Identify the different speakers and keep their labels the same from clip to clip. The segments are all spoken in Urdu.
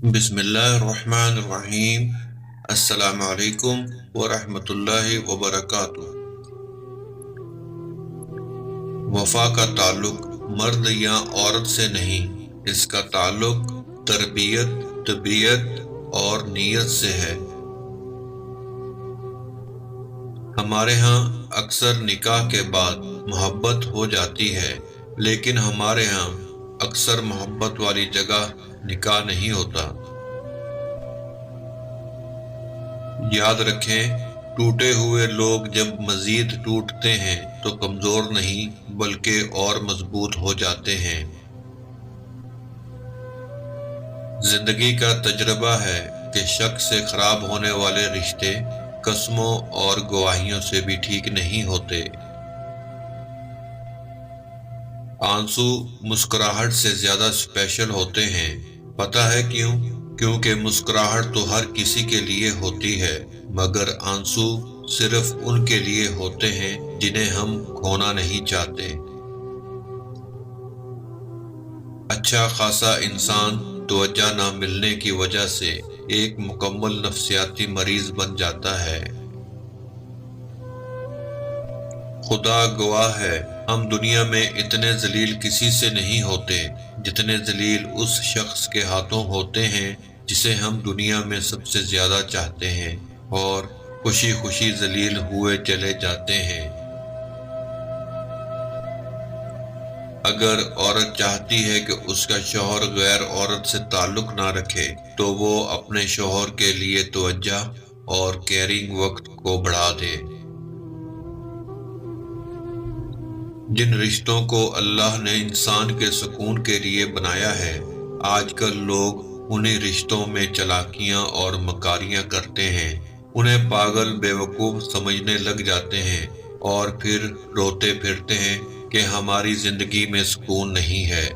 Speaker 1: بسم اللہ الرحمن الرحیم۔ السلام علیکم ورحمۃ اللہ وبرکاتہ۔ وفا کا تعلق مرد یا عورت سے نہیں، اس کا تعلق تربیت، طبیعت اور نیت سے ہے۔ ہمارے ہاں اکثر نکاح کے بعد محبت ہو جاتی ہے، لیکن ہمارے ہاں اکثر محبت والی جگہ نکاح نہیں ہوتا۔ یاد رکھیں، ٹوٹے ہوئے لوگ جب مزید ٹوٹتے ہیں تو کمزور نہیں بلکہ اور مضبوط ہو جاتے ہیں۔ زندگی کا تجربہ ہے کہ شک سے خراب ہونے والے رشتے قسموں اور گواہیوں سے بھی ٹھیک نہیں ہوتے۔ آنسو مسکراہٹ سے زیادہ اسپیشل ہوتے ہیں۔ پتہ ہے کیوں؟ کیونکہ مسکراہٹ تو ہر کسی کے لیے ہوتی ہے، مگر آنسو صرف ان کے لیے ہوتے ہیں جنہیں ہم کھونا نہیں چاہتے۔ اچھا خاصا انسان توجہ نہ ملنے کی وجہ سے ایک مکمل نفسیاتی مریض بن جاتا ہے۔ خدا گواہ ہے، ہم دنیا میں اتنے ذلیل کسی سے نہیں ہوتے جتنے ذلیل اس شخص کے ہاتھوں ہوتے ہیں جسے ہم دنیا میں سب سے زیادہ چاہتے ہیں، اور خوشی خوشی ذلیل ہوئے چلے جاتے ہیں۔ اگر عورت چاہتی ہے کہ اس کا شوہر غیر عورت سے تعلق نہ رکھے تو وہ اپنے شوہر کے لیے توجہ اور کیئرنگ وقت کو بڑھا دے۔ جن رشتوں کو اللہ نے انسان کے سکون کے لیے بنایا ہے، آج کل لوگ انہی رشتوں میں چالاکیاں اور مکاریاں کرتے ہیں، انہیں پاگل بیوقوف سمجھنے لگ جاتے ہیں اور پھر روتے پھرتے ہیں کہ ہماری زندگی میں سکون نہیں ہے۔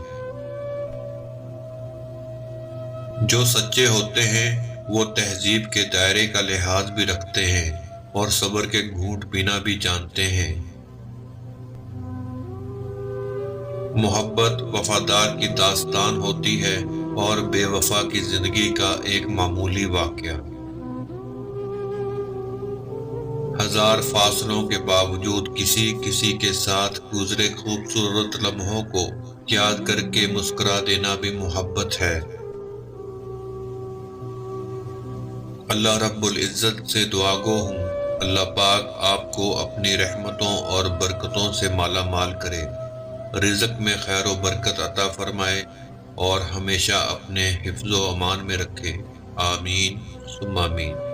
Speaker 1: جو سچے ہوتے ہیں وہ تہذیب کے دائرے کا لحاظ بھی رکھتے ہیں اور صبر کے گھونٹ پینا بھی جانتے ہیں۔ محبت وفادار کی داستان ہوتی ہے اور بے وفا کی زندگی کا ایک معمولی واقعہ۔ ہزار فاصلوں کے باوجود کسی کے ساتھ گزرے خوبصورت لمحوں کو یاد کر کے مسکرا دینا بھی محبت ہے۔ اللہ رب العزت سے دعا گو ہوں، اللہ پاک آپ کو اپنی رحمتوں اور برکتوں سے مالا مال کرے، رزق میں خیر و برکت عطا فرمائے اور ہمیشہ اپنے حفظ و امان میں رکھے۔ آمین ثم آمین۔